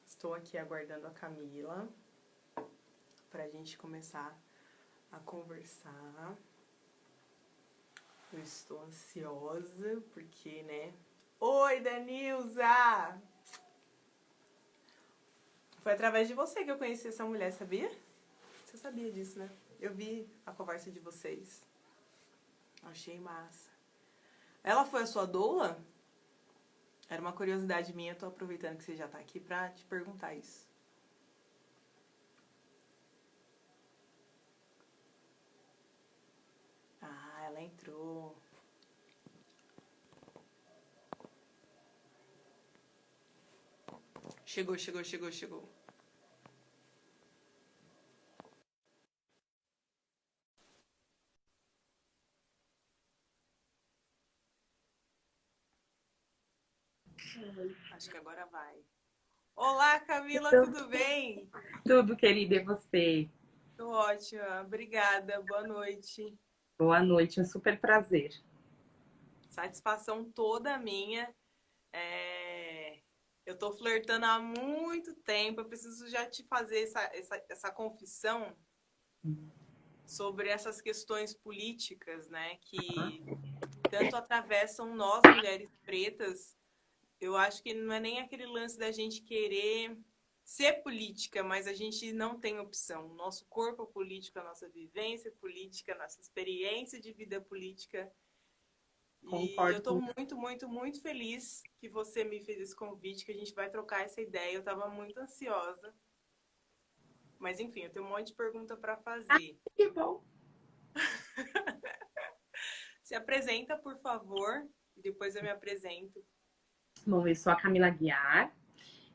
Estou aqui aguardando a Camila para a gente começar a conversar. Eu estou ansiosa porque, né? Oi, Danilza! Foi através de você que eu conheci essa mulher, sabia? Você sabia disso, né? Eu vi a conversa de vocês. Achei massa. Ela foi a sua doula? Era uma curiosidade minha, eu tô aproveitando que você já tá aqui pra te perguntar isso. Ah, ela entrou. Chegou. Acho que agora vai. Olá, Camila, tudo bem? Tudo, querida, e você? Tô ótima, obrigada, boa noite. Boa noite, é um super prazer. Satisfação toda minha. Eu tô flertando há muito tempo, eu preciso já te fazer essa confissão sobre essas questões políticas, né, que tanto atravessam nós, mulheres pretas. Eu acho que não é nem aquele lance da gente querer ser política, mas a gente não tem opção. Nosso corpo é político, a nossa vivência é política, a nossa experiência de vida é política. E eu Concordo estou com muito feliz que você me fez esse convite, que a gente vai trocar essa ideia. Eu estava muito ansiosa. Mas enfim, eu tenho um monte de pergunta para fazer. que bom. Se apresenta, por favor, e depois eu me apresento. Bom, eu sou a Camila Guiar,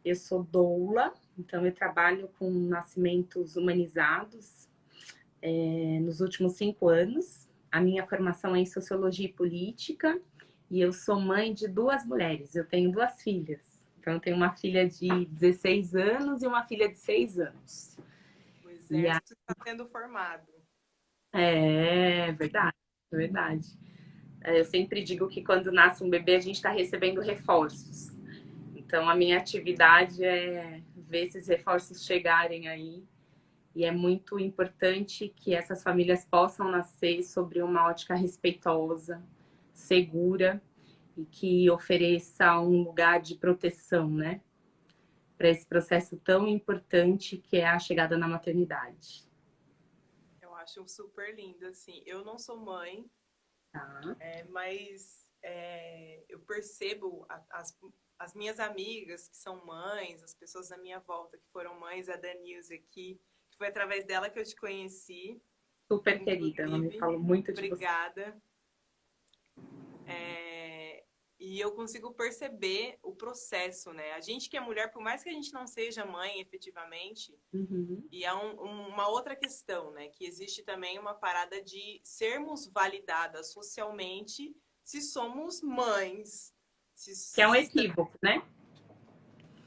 eu sou doula, então eu trabalho com nascimentos humanizados nos últimos 5 anos. A minha formação é em Sociologia e Política e eu sou mãe de 2 mulheres. Eu tenho 2 filhas. Então eu tenho uma filha de 16 anos e uma filha de 6 anos. O E a... exército está sendo formado. É verdade, é verdade. Eu sempre digo que quando nasce um bebê a gente está recebendo reforços. Então a minha atividade é ver esses reforços chegarem aí. E é muito importante que essas famílias possam nascer sobre uma ótica respeitosa, segura e que ofereça um lugar de proteção, né? Para esse processo tão importante que é a chegada na maternidade. Eu acho super lindo, assim. Eu não sou mãe, Tá? mas eu percebo as minhas amigas que são mães, as pessoas da minha volta que foram mães, a Danilza aqui, que foi através dela que eu te conheci. Super querida, ela me Inclusive, falou muito de você. obrigada. E eu consigo perceber o processo, né? A gente que é mulher, por mais que a gente não seja mãe efetivamente, Uhum. e é uma outra questão, né? Que existe também uma parada de sermos validadas socialmente se somos mães. Que é um equívoco, né?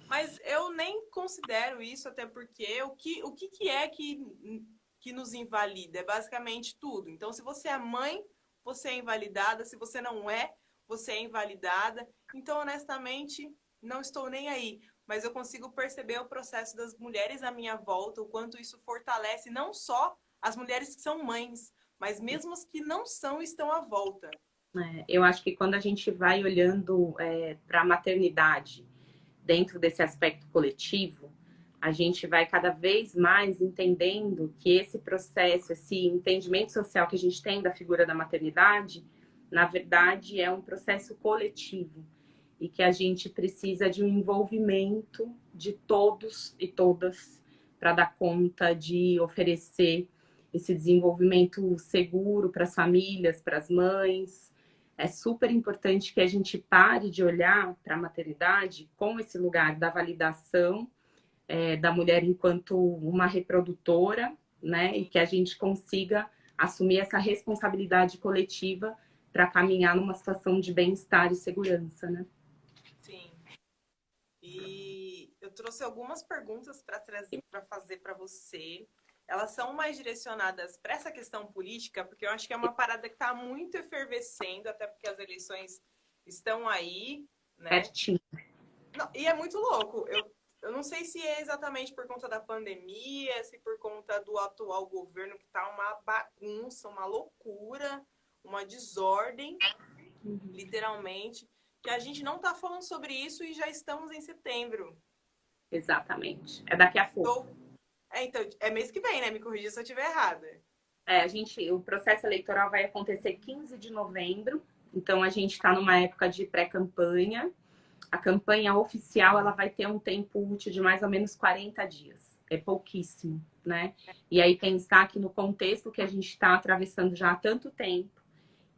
Mas eu nem considero isso, até porque o que é que nos invalida? É basicamente tudo. Então, se você é mãe, você é invalidada. Se você não é, você é invalidada. Então, honestamente, não estou nem aí. Mas eu consigo perceber o processo das mulheres à minha volta, o quanto isso fortalece não só as mulheres que são mães, mas mesmo as que não são estão à volta. Eu acho que quando a gente vai olhando para a maternidade dentro desse aspecto coletivo, a gente vai cada vez mais entendendo que esse processo, esse entendimento social que a gente tem da figura da maternidade, na verdade é um processo coletivo e que a gente precisa de um envolvimento de todos e todas para dar conta de oferecer esse desenvolvimento seguro para as famílias, para as mães. É super importante que a gente pare de olhar para a maternidade com esse lugar da validação da mulher enquanto uma reprodutora, né? E que a gente consiga assumir essa responsabilidade coletiva para caminhar numa situação de bem-estar e segurança, né? Sim. E eu trouxe algumas perguntas para fazer para você. Elas são mais direcionadas para essa questão política, porque eu acho que é uma parada que está muito efervescendo, até porque as eleições estão aí, né? Certinho. Não, e é muito louco. Eu não sei se é exatamente por conta da pandemia, se por conta do atual governo, que está uma bagunça, uma loucura, uma desordem, literalmente, que a gente não está falando sobre isso e já estamos em setembro. Exatamente. É daqui a pouco. Então, é mês que vem, né? Me corrija se eu estiver errada. O processo eleitoral vai acontecer 15 de novembro, então a gente está numa época de pré-campanha. A campanha oficial ela vai ter um tempo útil de mais ou menos 40 dias. É pouquíssimo, né? E aí pensar que no contexto que a gente está atravessando já há tanto tempo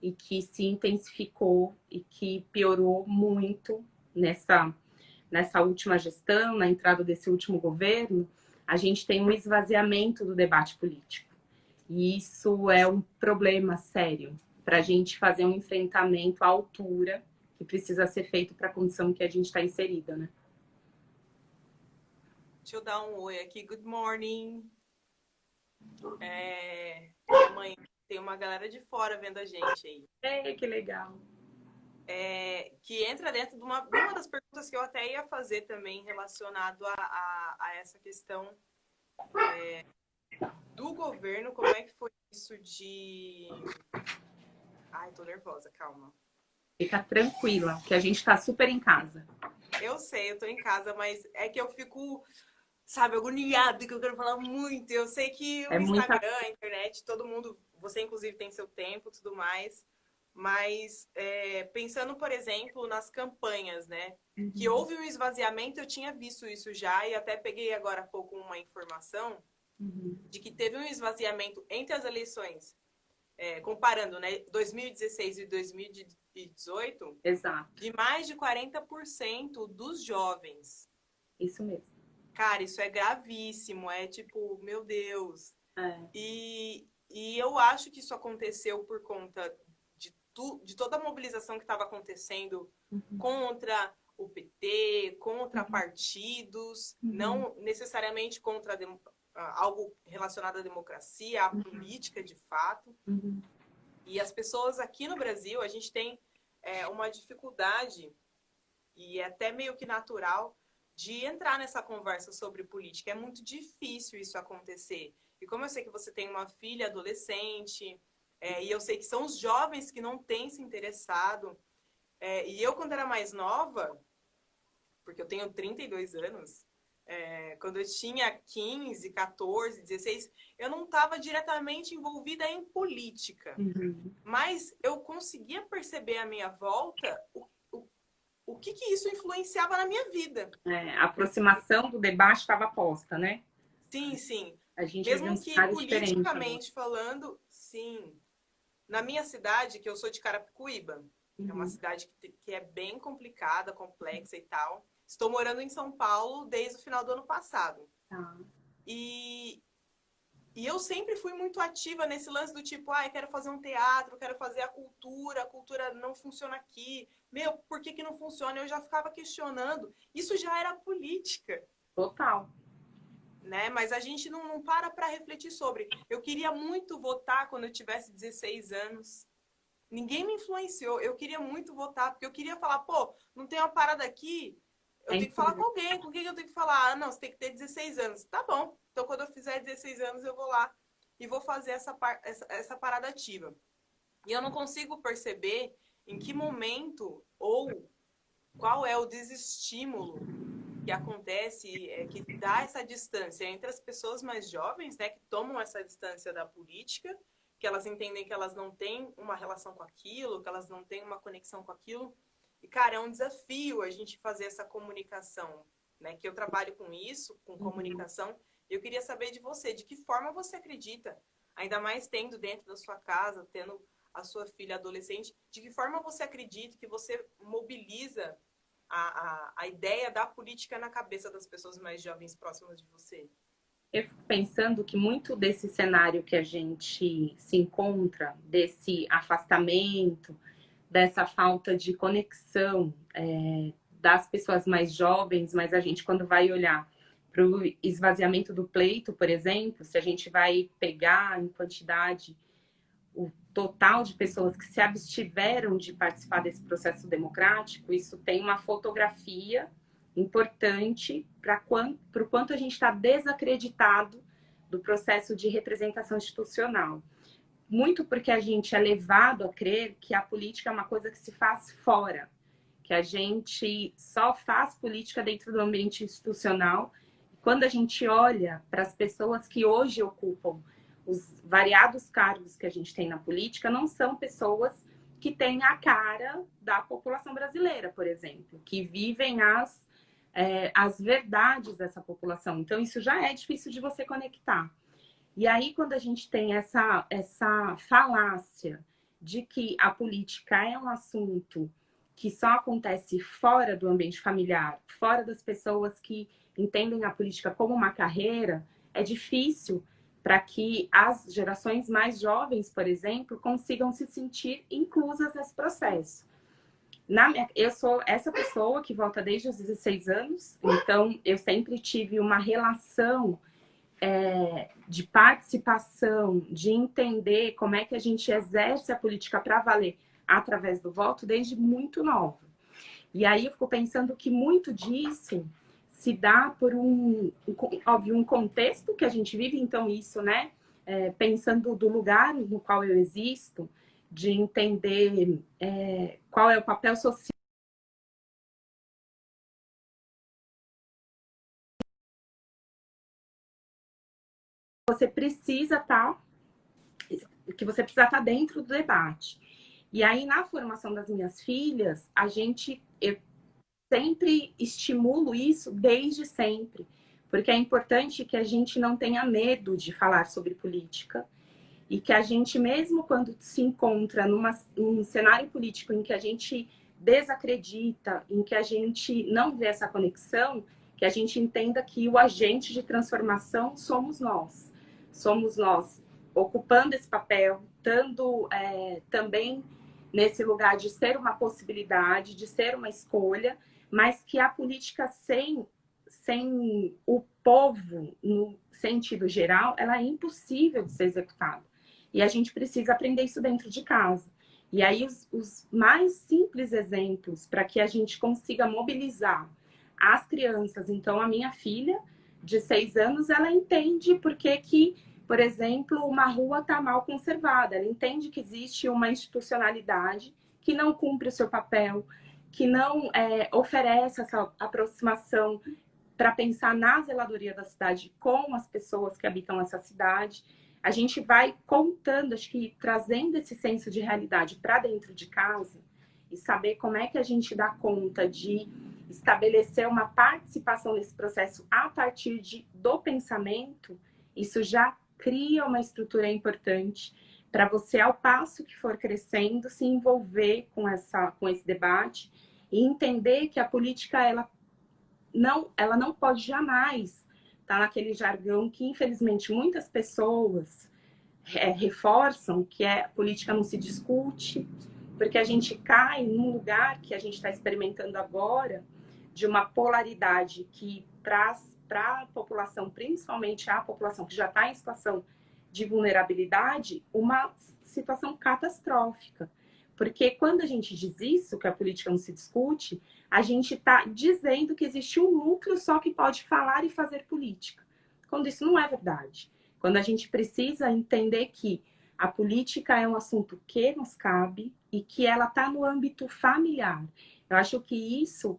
e que se intensificou e que piorou muito nessa última gestão, na entrada desse último governo, a gente tem um esvaziamento do debate político. E isso é um problema sério para a gente fazer um enfrentamento à altura que precisa ser feito para a condição que a gente está inserida, né? Deixa eu dar um oi aqui. Good morning. Minha mãe, tem uma galera de fora vendo a gente aí. Que legal. Que entra dentro de uma das perguntas que eu até ia fazer também relacionado a essa questão do governo. Como é que foi isso de... Ai, tô nervosa, calma. Fica tranquila, que a gente está super em casa. Eu sei, eu tô em casa, mas é que eu fico, sabe, agoniada, que eu quero falar muito. Eu sei que o Instagram, a internet, todo mundo, você inclusive tem seu tempo e tudo mais, mas pensando, por exemplo, nas campanhas, né? Uhum. Que houve um esvaziamento, eu tinha visto isso já e até peguei agora há pouco uma informação de que teve um esvaziamento entre as eleições, comparando, né, 2016 e 2018, exato, de mais de 40% dos jovens. Isso mesmo. Cara, isso é gravíssimo, é tipo, meu Deus. E eu acho que isso aconteceu por conta de toda a mobilização que estava acontecendo contra o PT, contra partidos, não necessariamente contra algo relacionado à democracia, à política de fato. E as pessoas aqui no Brasil, a gente tem uma dificuldade, e é até meio que natural, de entrar nessa conversa sobre política. É muito difícil isso acontecer. E como eu sei que você tem uma filha adolescente, e eu sei que são os jovens que não têm se interessado, e eu, quando era mais nova, porque eu tenho 32 anos, quando eu tinha 15, 14, 16, eu não estava diretamente envolvida em política. Mas eu conseguia perceber à minha volta o que isso influenciava na minha vida. A aproximação do debate estava posta, né? Sim, sim. A gente mesmo que politicamente falando, sim. Na minha cidade, que eu sou de Carapicuíba, é uma cidade que é bem complicada, complexa e tal. Estou morando em São Paulo desde o final do ano passado. E eu sempre fui muito ativa nesse lance do tipo, quero fazer um teatro, quero fazer a cultura não funciona aqui. Meu, por que não funciona? Eu já ficava questionando. Isso já era política. Total. Né? Mas a gente não para refletir sobre. Eu queria muito votar quando eu tivesse 16 anos. Ninguém me influenciou. Eu queria muito votar, porque eu queria falar, pô, não tem uma parada aqui, eu tenho que falar com alguém. Com quem eu tenho que falar? Não, você tem que ter 16 anos. Tá bom. Então, quando eu fizer 16 anos, eu vou lá e vou fazer essa parada ativa. E eu não consigo perceber em que momento ou qual é o desestímulo que acontece, que dá essa distância entre as pessoas mais jovens, né, que tomam essa distância da política, que elas entendem que elas não têm uma relação com aquilo, que elas não têm uma conexão com aquilo. E, cara, é um desafio a gente fazer essa comunicação, né, que eu trabalho com isso, com comunicação. Eu queria saber de você, de que forma você acredita, ainda mais tendo dentro da sua casa, tendo a sua filha adolescente, de que forma você acredita que você mobiliza a ideia da política na cabeça das pessoas mais jovens próximas de você? Eu fico pensando que muito desse cenário que a gente se encontra, desse afastamento, dessa falta de conexão das pessoas mais jovens, mas a gente, quando vai olhar para o esvaziamento do pleito, por exemplo, se a gente vai pegar em quantidade o total de pessoas que se abstiveram de participar desse processo democrático, isso tem uma fotografia importante para o quanto a gente está desacreditado do processo de representação institucional. Muito porque a gente é levado a crer que a política é uma coisa que se faz fora, que a gente só faz política dentro do ambiente institucional. Quando a gente olha para as pessoas que hoje ocupam os variados cargos que a gente tem na política, não são pessoas que têm a cara da população brasileira, por exemplo, que vivem as verdades dessa população. Então, isso já é difícil de você conectar. E aí, quando a gente tem essa falácia de que a política é um assunto que só acontece fora do ambiente familiar, fora das pessoas que entendem a política como uma carreira, é difícil para que as gerações mais jovens, por exemplo, consigam se sentir inclusas nesse processo. Eu sou essa pessoa que volta desde os 16 anos, então eu sempre tive uma relação de participação, de entender como é que a gente exerce a política para valer através do voto desde muito nova. E aí eu fico pensando que muito disso se dá por óbvio, um contexto que a gente vive, então isso, né? Pensando do lugar no qual eu existo, de entender qual é o papel social. Você precisa estar dentro do debate. E aí, na formação das minhas filhas, eu sempre estimulo isso desde sempre, porque é importante que a gente não tenha medo de falar sobre política e que a gente, mesmo quando se encontra num cenário político em que a gente desacredita, em que a gente não vê essa conexão, que a gente entenda que o agente de transformação somos nós. Somos nós ocupando esse papel, estando também nesse lugar de ser uma possibilidade, de ser uma escolha, mas que a política sem o povo, no sentido geral, ela é impossível de ser executada. E a gente precisa aprender isso dentro de casa. E aí os mais simples exemplos para que a gente consiga mobilizar as crianças. Então, a minha filha, de 6 anos, ela entende por que, por exemplo, uma rua está mal conservada. Ela entende que existe uma institucionalidade que não cumpre o seu papel, que não oferece essa aproximação para pensar na zeladoria da cidade com as pessoas que habitam essa cidade. A gente vai contando, acho que trazendo esse senso de realidade para dentro de casa e saber como é que a gente dá conta de estabelecer uma participação nesse processo a partir do pensamento, isso já cria uma estrutura importante para você, ao passo que for crescendo, se envolver com esse debate e entender que a política ela não pode jamais estar naquele jargão que, infelizmente, muitas pessoas reforçam, que a política não se discute, porque a gente cai num lugar que a gente está experimentando agora, de uma polaridade que traz para a população, principalmente a população que já está em situação de vulnerabilidade, uma situação catastrófica. Porque quando a gente diz isso, que a política não se discute, a gente está dizendo que existe um núcleo só que pode falar e fazer política. Quando isso não é verdade. Quando a gente precisa entender que a política é um assunto que nos cabe e que ela está no âmbito familiar. Eu acho que isso,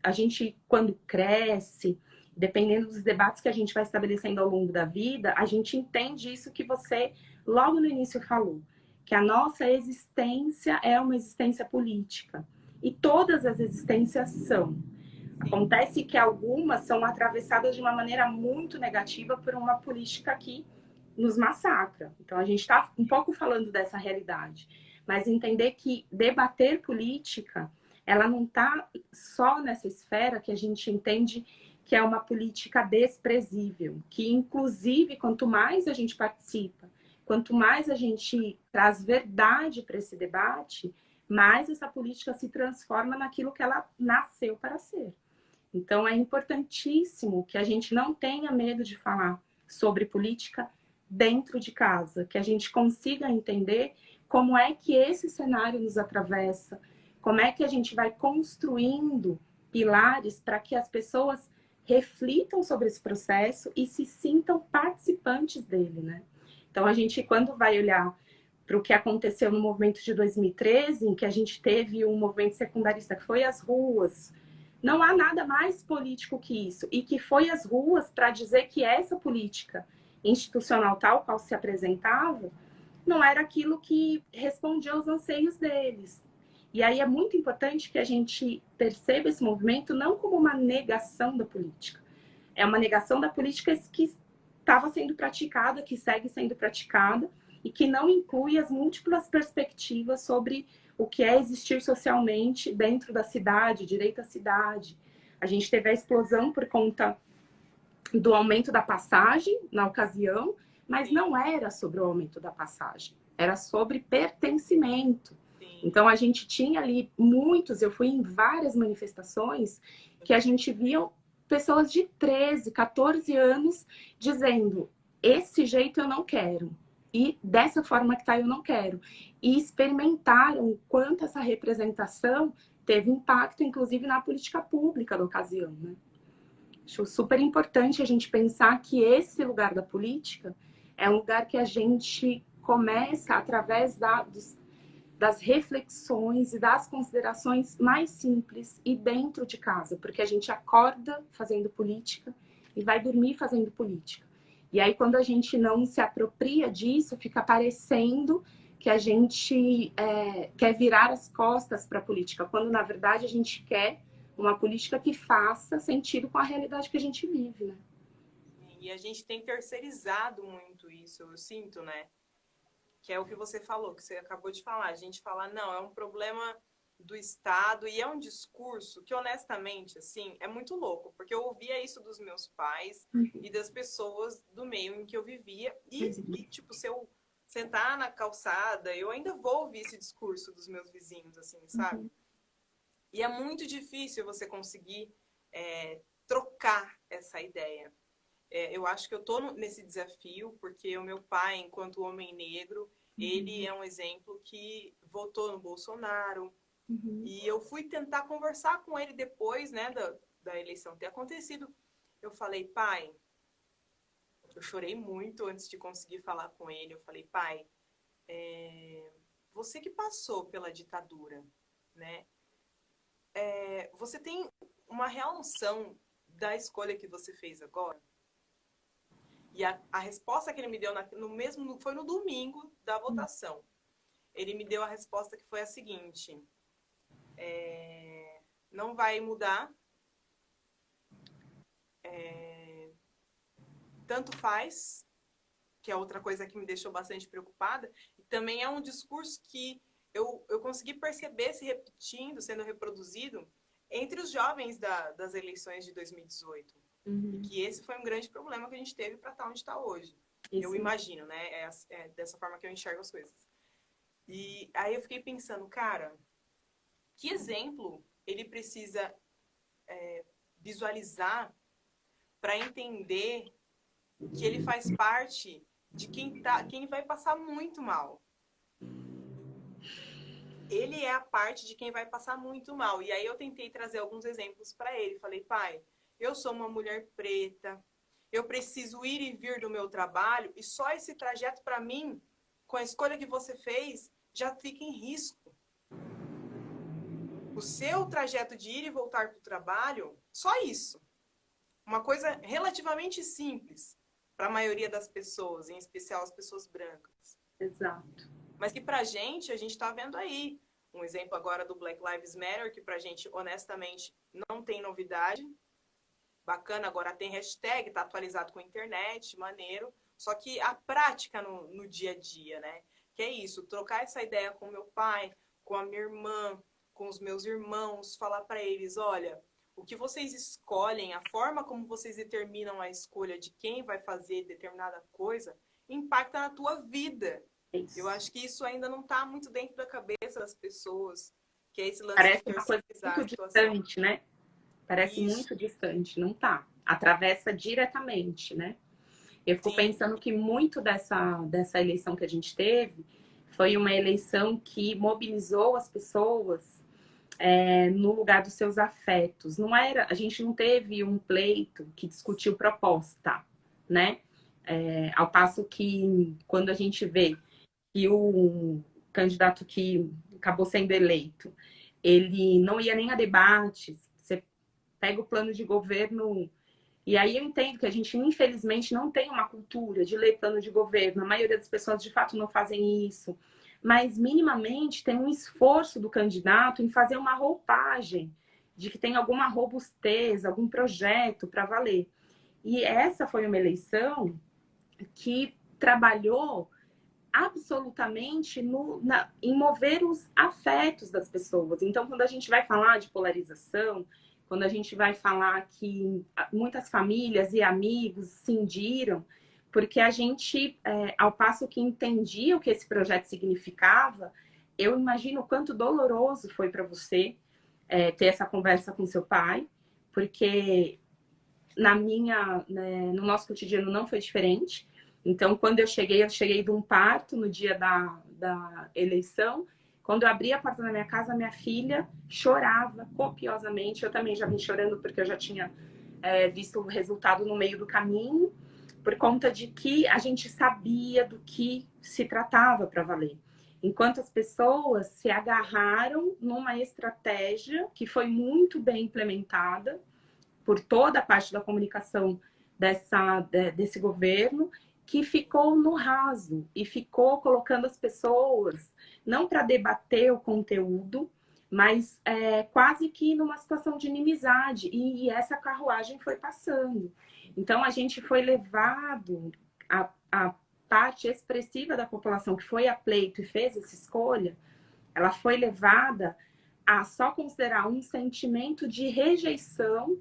a gente, quando cresce, dependendo dos debates que a gente vai estabelecendo ao longo da vida, a gente entende isso que você, logo no início, falou. Que a nossa existência é uma existência política. E todas as existências são. Acontece que algumas são atravessadas de uma maneira muito negativa por uma política que nos massacra. Então, a gente está um pouco falando dessa realidade. Mas entender que debater política, ela não está só nessa esfera que a gente entende que é uma política desprezível. Que, inclusive, quanto mais a gente participa, quanto mais a gente traz verdade para esse debate, mais essa política se transforma naquilo que ela nasceu para ser. Então, é importantíssimo que a gente não tenha medo de falar sobre política dentro de casa, que a gente consiga entender como é que esse cenário nos atravessa, como é que a gente vai construindo pilares para que as pessoas reflitam sobre esse processo e se sintam participantes dele, né? Então, a gente, quando vai olhar para o que aconteceu no movimento de 2013, em que a gente teve um movimento secundarista que foi às ruas, não há nada mais político que isso, e que foi às ruas para dizer que essa política institucional tal qual se apresentava não era aquilo que respondia aos anseios deles. E aí é muito importante que a gente perceba esse movimento não como uma negação da política. É uma negação da política que estava sendo praticada, que segue sendo praticada, e que não inclui as múltiplas perspectivas sobre o que é existir socialmente dentro da cidade, direito à cidade. A gente teve a explosão por conta do aumento da passagem na ocasião, mas não era sobre o aumento da passagem, era sobre pertencimento. Então a gente tinha ali muitos, eu fui em várias manifestações que a gente via pessoas de 13, 14 anos dizendo: esse jeito eu não quero, e dessa forma que tá eu não quero. E experimentaram o quanto essa representação teve impacto, inclusive na política pública da ocasião, né? Acho super importante a gente pensar que esse lugar da política é um lugar que a gente começa através das reflexões e das considerações mais simples e dentro de casa, porque a gente acorda fazendo política e vai dormir fazendo política. E aí, quando a gente não se apropria disso, fica parecendo que a gente quer virar as costas para a política, quando, na verdade, a gente quer uma política que faça sentido com a realidade que a gente vive, né? E a gente tem terceirizado muito isso, eu sinto, né? Que é o que você falou, que você acabou de falar. A gente fala, não, é um problema do Estado, e é um discurso que, honestamente, assim, é muito louco, porque eu ouvia isso dos meus pais e das pessoas do meio em que eu vivia, e tipo, se eu sentar na calçada, eu ainda vou ouvir esse discurso dos meus vizinhos, assim, sabe? E é muito difícil você conseguir trocar essa ideia. Eu acho que eu estou nesse desafio, porque o meu pai, enquanto homem negro, ele é um exemplo que votou no Bolsonaro. E eu fui tentar conversar com ele depois, né, da eleição ter acontecido. Eu falei, pai, eu chorei muito antes de conseguir falar com ele. Eu falei, pai, você que passou pela ditadura, né? Você tem uma real noção da escolha que você fez agora? E a resposta que ele me deu foi no domingo da votação. Ele me deu a resposta que foi a seguinte: não vai mudar, tanto faz, que é outra coisa que me deixou bastante preocupada. E também é um discurso que eu consegui perceber se repetindo, sendo reproduzido entre os jovens das eleições de 2018. E que esse foi um grande problema que a gente teve para estar onde está hoje. Isso. Eu imagino, né? É dessa forma que eu enxergo as coisas. E aí eu fiquei pensando, cara, que exemplo ele precisa visualizar para entender que ele faz parte de quem vai passar muito mal. Ele é a parte de quem vai passar muito mal. E aí eu tentei trazer alguns exemplos para ele. Falei, pai, eu sou uma mulher preta, eu preciso ir e vir do meu trabalho, e só esse trajeto para mim, com a escolha que você fez, já fica em risco. O seu trajeto de ir e voltar para o trabalho, só isso. Uma coisa relativamente simples para a maioria das pessoas, em especial as pessoas brancas. Exato. Mas que pra gente, a gente está vendo aí. Um exemplo agora do Black Lives Matter, que pra gente, honestamente, não tem novidade. Bacana, agora tem hashtag, tá atualizado com a internet, maneiro. Só que a prática no dia a dia, né? Que é isso, trocar essa ideia com meu pai, com a minha irmã, com os meus irmãos, falar para eles, olha, o que vocês escolhem, a forma como vocês determinam a escolha de quem vai fazer determinada coisa, impacta na tua vida. É isso. Eu acho que isso ainda não está muito dentro da cabeça das pessoas, que é esse lance Parece de uma coisa terceirizar muito a situação. distante, né? Parece Isso, muito distante, não tá. Atravessa diretamente, né? Eu fico sim, pensando que muito dessa eleição que a gente teve foi uma eleição que mobilizou as pessoas no lugar dos seus afetos. Não era, a gente não teve um pleito que discutiu proposta, né? Ao passo que quando a gente vê que o candidato que acabou sendo eleito, ele não ia nem a debates, você pega o plano de governo. E aí eu entendo que a gente, infelizmente, não tem uma cultura de ler plano de governo. A maioria das pessoas, de fato, não fazem isso. Mas, minimamente, tem um esforço do candidato em fazer uma roupagem de que tem alguma robustez, algum projeto para valer. E essa foi uma eleição que trabalhou absolutamente em mover os afetos das pessoas. Então, quando a gente vai falar de polarização, quando a gente vai falar que muitas famílias e amigos cindiram, porque a gente, ao passo que entendia o que esse projeto significava, eu imagino o quanto doloroso foi para você ter essa conversa com seu pai, porque no nosso cotidiano não foi diferente. Então, quando eu cheguei de um parto no dia da eleição. Quando eu abri a porta da minha casa, minha filha chorava copiosamente. Eu também já vim chorando porque eu já tinha visto o resultado no meio do caminho, por conta de que a gente sabia do que se tratava para valer. Enquanto as pessoas se agarraram numa estratégia que foi muito bem implementada por toda a parte da comunicação desse governo, que ficou no raso e ficou colocando as pessoas não para debater o conteúdo, mas quase que numa situação de inimizade. E essa carruagem foi passando. Então, a gente foi levado, a parte expressiva da população que foi a pleito e fez essa escolha, ela foi levada a só considerar um sentimento de rejeição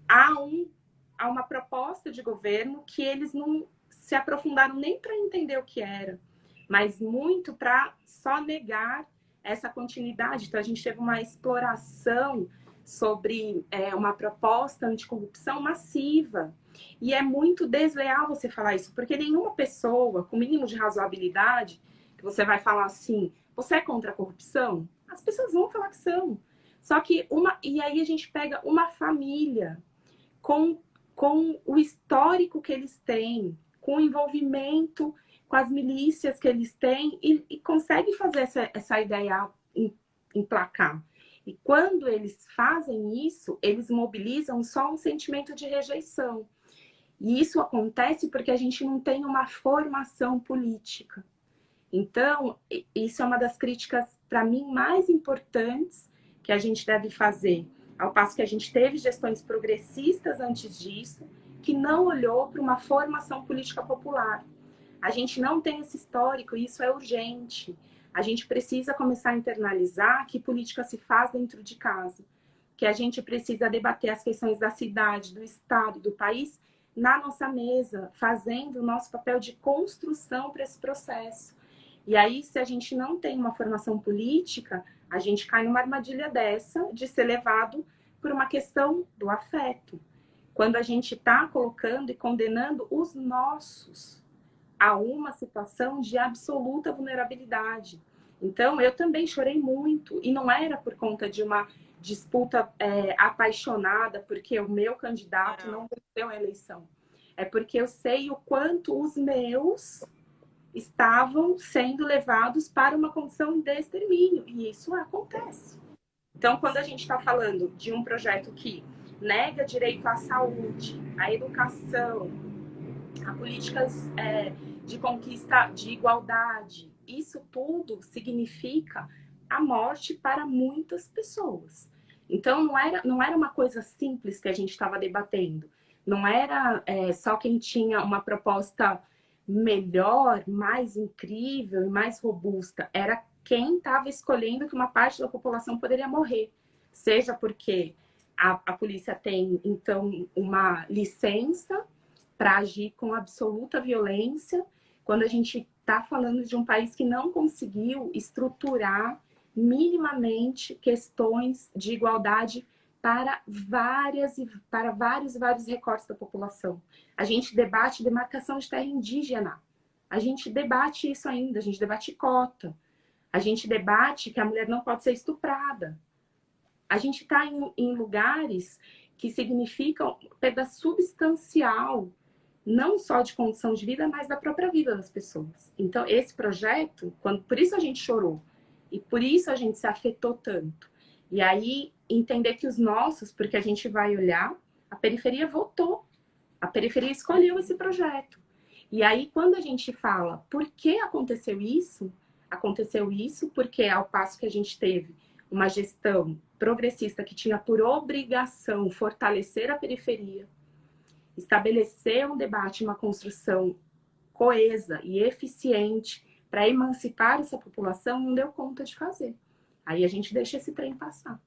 a uma proposta de governo que eles não se aprofundaram nem para entender o que era, mas muito para só negar essa continuidade. Então, a gente teve uma exploração sobre uma proposta anticorrupção massiva. E é muito desleal você falar isso, porque nenhuma pessoa com mínimo de razoabilidade, que você vai falar assim, você é contra a corrupção? As pessoas vão falar que são. Só que e aí a gente pega uma família com, com o histórico que eles têm, com o envolvimento com as milícias que eles têm e consegue fazer essa ideia emplacar. E quando eles fazem isso, eles mobilizam só um sentimento de rejeição. E isso acontece porque a gente não tem uma formação política. Então, isso é uma das críticas, para mim, mais importantes que a gente deve fazer. Ao passo que a gente teve gestões progressistas antes disso, que não olhou para uma formação política popular. A gente não tem esse histórico e isso é urgente. A gente precisa começar a internalizar que política se faz dentro de casa, que a gente precisa debater as questões da cidade, do estado, do país na nossa mesa, fazendo o nosso papel de construção para esse processo. E aí, se a gente não tem uma formação política, a gente cai numa armadilha dessa de ser levado por uma questão do afeto. Quando a gente está colocando e condenando os nossos a uma situação de absoluta vulnerabilidade. Então, eu também chorei muito, e não era por conta de uma disputa apaixonada, porque o meu candidato não venceu a eleição. É porque eu sei o quanto os meus estavam sendo levados para uma condição de extermínio, e isso acontece. Então, quando a gente está falando de um projeto que nega direito à saúde, à educação, a políticas de conquista de igualdade, isso tudo significa a morte para muitas pessoas. Então, não era uma coisa simples que a gente estava debatendo. Não era só quem tinha uma proposta melhor, mais incrível e mais robusta. Era quem estava escolhendo que uma parte da população poderia morrer. Seja porque a polícia tem, então, uma licença para agir com absoluta violência, quando a gente está falando de um país que não conseguiu estruturar minimamente questões de igualdade para vários recortes da população. A gente debate demarcação de terra indígena. A gente debate isso ainda, a gente debate cota. A gente debate que a mulher não pode ser estuprada. A gente está em lugares que significam perda substancial, não só de condição de vida, mas da própria vida das pessoas. Então, esse projeto, por isso a gente chorou, e por isso a gente se afetou tanto. E aí, entender que os nossos, porque a gente vai olhar, a periferia votou, a periferia escolheu esse projeto. E aí, quando a gente fala, por que aconteceu isso? Aconteceu isso porque, ao passo que a gente teve uma gestão progressista que tinha por obrigação fortalecer a periferia, estabelecer um debate, uma construção coesa e eficiente para emancipar essa população, não deu conta de fazer. Aí a gente deixa esse trem passar.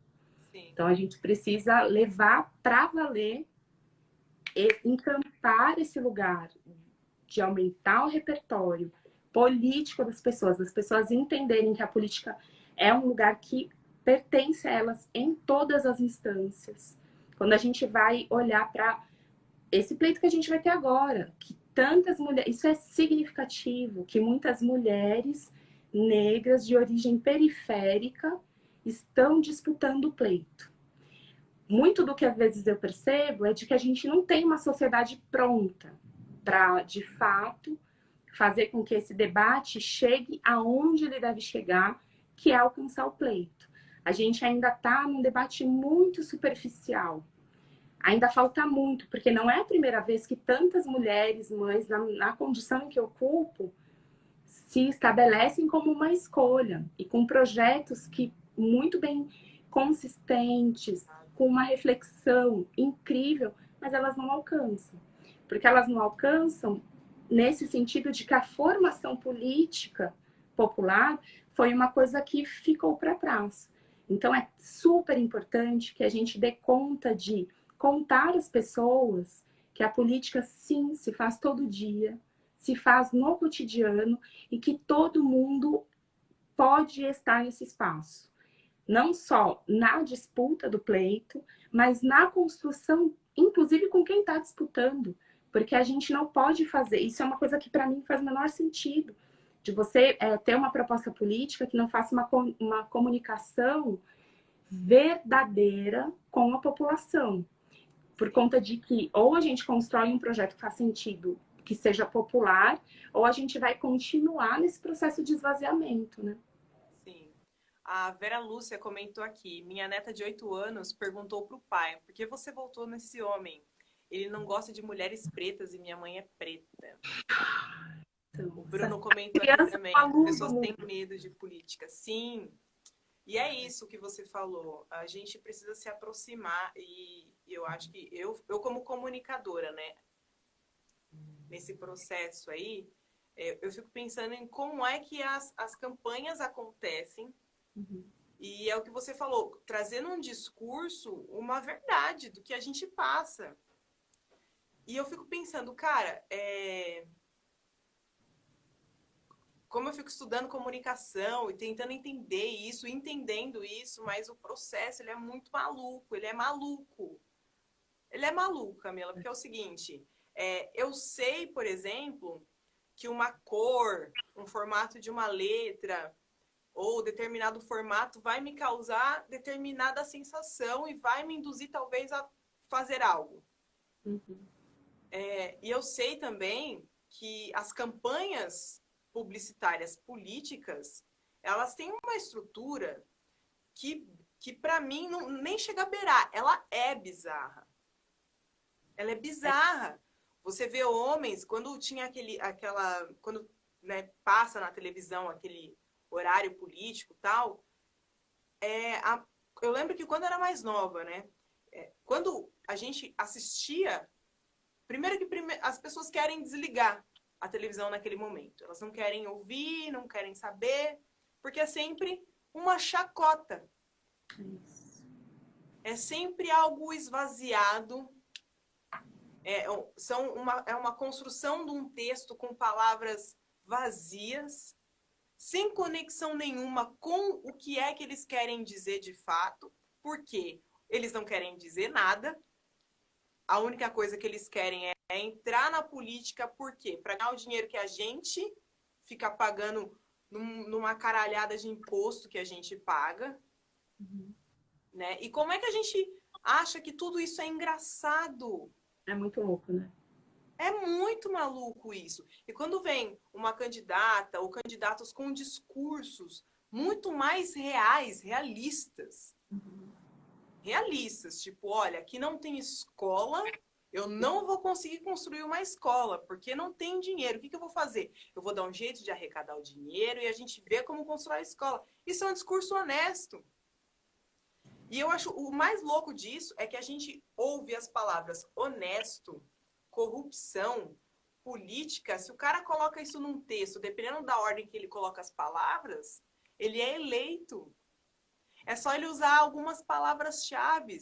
Sim. Então a gente precisa levar para valer e encantar esse lugar de aumentar o repertório político das pessoas entenderem que a política é um lugar que pertence a elas em todas as instâncias. Quando a gente vai olhar para esse pleito que a gente vai ter agora, que tantas mulheres, isso é significativo, que muitas mulheres negras de origem periférica estão disputando o pleito. Muito do que às vezes eu percebo é de que a gente não tem uma sociedade pronta para, de fato, fazer com que esse debate chegue aonde ele deve chegar, que é alcançar o pleito. A gente ainda está num debate muito superficial. Ainda falta muito, porque não é a primeira vez que tantas mulheres, mães, na condição em que eu ocupo, se estabelecem como uma escolha e com projetos que muito bem consistentes, com uma reflexão incrível, mas elas não alcançam. Porque elas não alcançam nesse sentido de que a formação política popular foi uma coisa que ficou para trás. Então é super importante que a gente dê conta de contar às pessoas que a política, sim, se faz todo dia, se faz no cotidiano e que todo mundo pode estar nesse espaço. Não só na disputa do pleito, mas na construção, inclusive com quem está disputando. Porque a gente não pode fazer, isso é uma coisa que para mim faz o menor sentido, de você ter uma proposta política que não faça uma comunicação verdadeira com a população. Por conta de que ou a gente constrói um projeto que faz sentido, que seja popular, ou a gente vai continuar nesse processo de esvaziamento, né? Sim. A Vera Lúcia comentou aqui, minha neta de 8 anos perguntou pro pai, por que você voltou nesse homem? Ele não gosta de mulheres pretas e minha mãe é preta. Então, O Bruno comentou aqui também, pessoas têm medo de política. Sim, e é isso que você falou. A gente precisa se aproximar e eu acho que eu como comunicadora, né, nesse processo aí, eu fico pensando em como é que as campanhas acontecem. Uhum. E é o que você falou, trazendo um discurso, uma verdade do que a gente passa. E eu fico pensando, cara, como eu fico estudando comunicação e tentando entender isso, entendendo isso, mas o processo, ele é muito maluco, ele é maluco. Ele é maluco, Camila, porque é o seguinte, eu sei, por exemplo, que uma cor, um formato de uma letra ou determinado formato vai me causar determinada sensação e vai me induzir talvez a fazer algo. Uhum. E eu sei também que as campanhas publicitárias políticas, elas têm uma estrutura que para mim nem chega a beirar. Ela é bizarra. Ela é bizarra. Você vê homens, quando tinha quando, né, passa na televisão aquele horário político e tal, eu lembro que quando eu era mais nova, né, quando a gente assistia, primeiro que as pessoas querem desligar a televisão naquele momento. Elas não querem ouvir, não querem saber, porque é sempre uma chacota. É sempre algo esvaziado. É uma construção de um texto com palavras vazias, sem conexão nenhuma com o que é que eles querem dizer de fato, porque eles não querem dizer nada. A única coisa que eles querem é entrar na política, por quê? Para ganhar o dinheiro que a gente fica pagando numa caralhada de imposto que a gente paga. Né? E como é que a gente acha que tudo isso é engraçado? É muito louco, né? É muito maluco isso. E quando vem uma candidata ou candidatos com discursos muito mais reais, realistas. Realistas, tipo, olha, aqui não tem escola, eu não vou conseguir construir uma escola, porque não tem dinheiro. O que eu vou fazer? Eu vou dar um jeito de arrecadar o dinheiro e a gente vê como construir a escola. Isso é um discurso honesto. E eu acho o mais louco disso é que a gente ouve as palavras honesto, corrupção, política. Se o cara coloca isso num texto, dependendo da ordem que ele coloca as palavras, ele é eleito. É só ele usar algumas palavras-chave.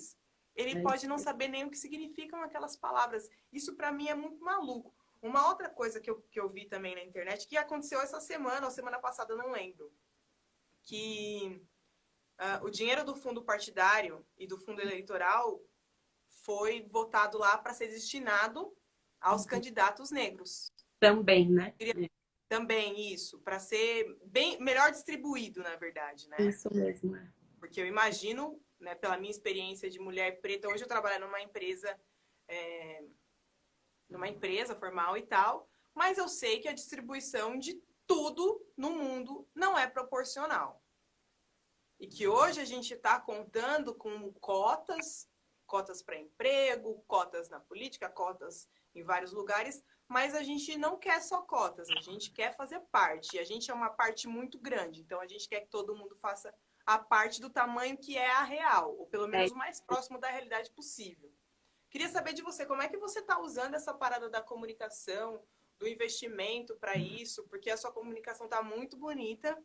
Ele pode não saber nem o que significam aquelas palavras. Isso para mim é muito maluco. Uma outra coisa que eu vi também na internet, que aconteceu essa semana, ou semana passada, eu não lembro, que o dinheiro do fundo partidário e do fundo eleitoral foi votado lá para ser destinado aos candidatos negros. Também, né? Também isso, para ser bem melhor distribuído, na verdade, né? Isso mesmo, né? Porque eu imagino, né, pela minha experiência de mulher preta, hoje eu trabalho numa empresa formal e tal, mas eu sei que a distribuição de tudo no mundo não é proporcional. E que hoje a gente está contando com cotas para emprego, cotas na política, cotas em vários lugares, mas a gente não quer só cotas, a gente quer fazer parte. E a gente é uma parte muito grande, então a gente quer que todo mundo faça a parte do tamanho que é a real, ou pelo menos o mais próximo da realidade possível. Queria saber de você, como é que você está usando essa parada da comunicação, do investimento para isso, porque a sua comunicação está muito bonita,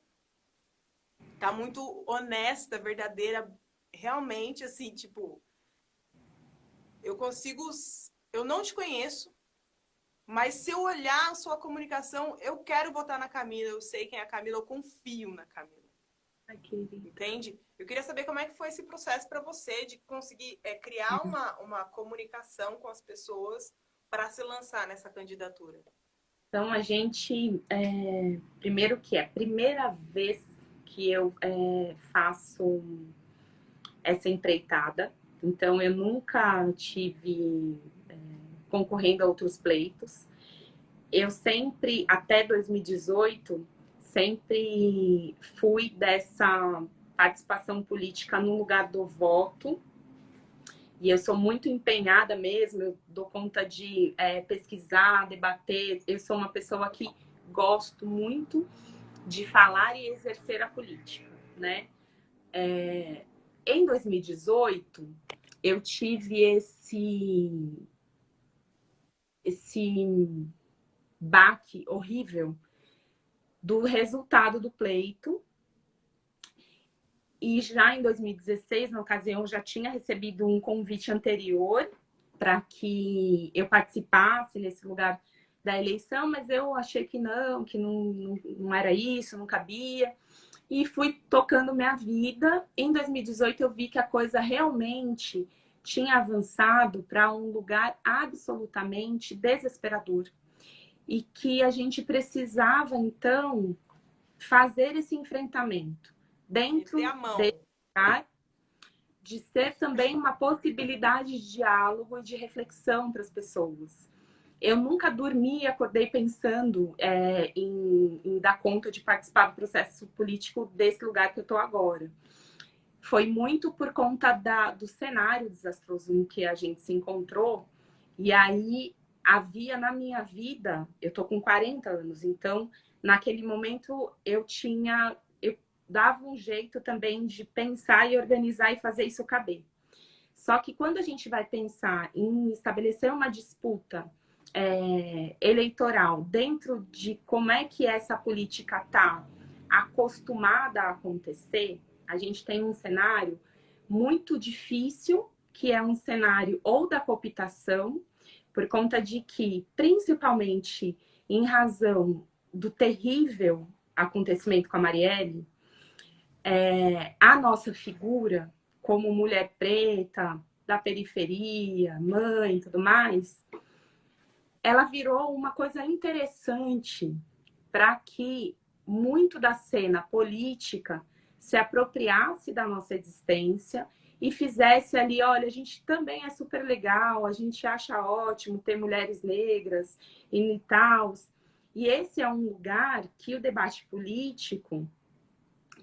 tá muito honesta, verdadeira, realmente, assim, tipo, eu não te conheço, mas se eu olhar a sua comunicação, eu quero votar na Camila, eu sei quem é a Camila, eu confio na Camila. Entende? Eu queria saber como é que foi esse processo para você de conseguir criar uma comunicação com as pessoas para se lançar nessa candidatura. Então, a gente, primeiro que é a primeira vez que eu faço essa empreitada. Então, eu nunca tive concorrendo a outros pleitos. Eu sempre, até 2018, sempre fui dessa participação política no lugar do voto. E eu sou muito empenhada mesmo, eu dou conta de pesquisar, debater. Eu sou uma pessoa que gosto muito de falar e exercer a política, né? Em 2018, eu tive esse baque horrível do resultado do pleito. E já em 2016, na ocasião, eu já tinha recebido um convite anterior para que eu participasse nesse lugar da eleição, mas eu achei que não era isso, não cabia. E fui tocando minha vida. Em 2018, eu vi que a coisa realmente tinha avançado para um lugar absolutamente desesperador. E que a gente precisava, então, fazer esse enfrentamento dentro desse lugar, de ser também uma possibilidade de diálogo e de reflexão para as pessoas. Eu nunca dormi e acordei pensando em dar conta de participar do processo político desse lugar que eu estou agora. Foi muito por conta do cenário desastroso em que a gente se encontrou. E aí havia na minha vida, eu estou com 40 anos, então naquele momento eu dava um jeito também de pensar e organizar e fazer isso caber. Só que quando a gente vai pensar em estabelecer uma disputa eleitoral dentro de como é que essa política está acostumada a acontecer, a gente tem um cenário muito difícil, que é um cenário ou da cooptação, por conta de que, principalmente em razão do terrível acontecimento com a Marielle, a nossa figura como mulher preta, da periferia, mãe e tudo mais, ela virou uma coisa interessante para que muito da cena política se apropriasse da nossa existência e fizesse ali, olha, a gente também é super legal, a gente acha ótimo ter mulheres negras e tal. E esse é um lugar que o debate político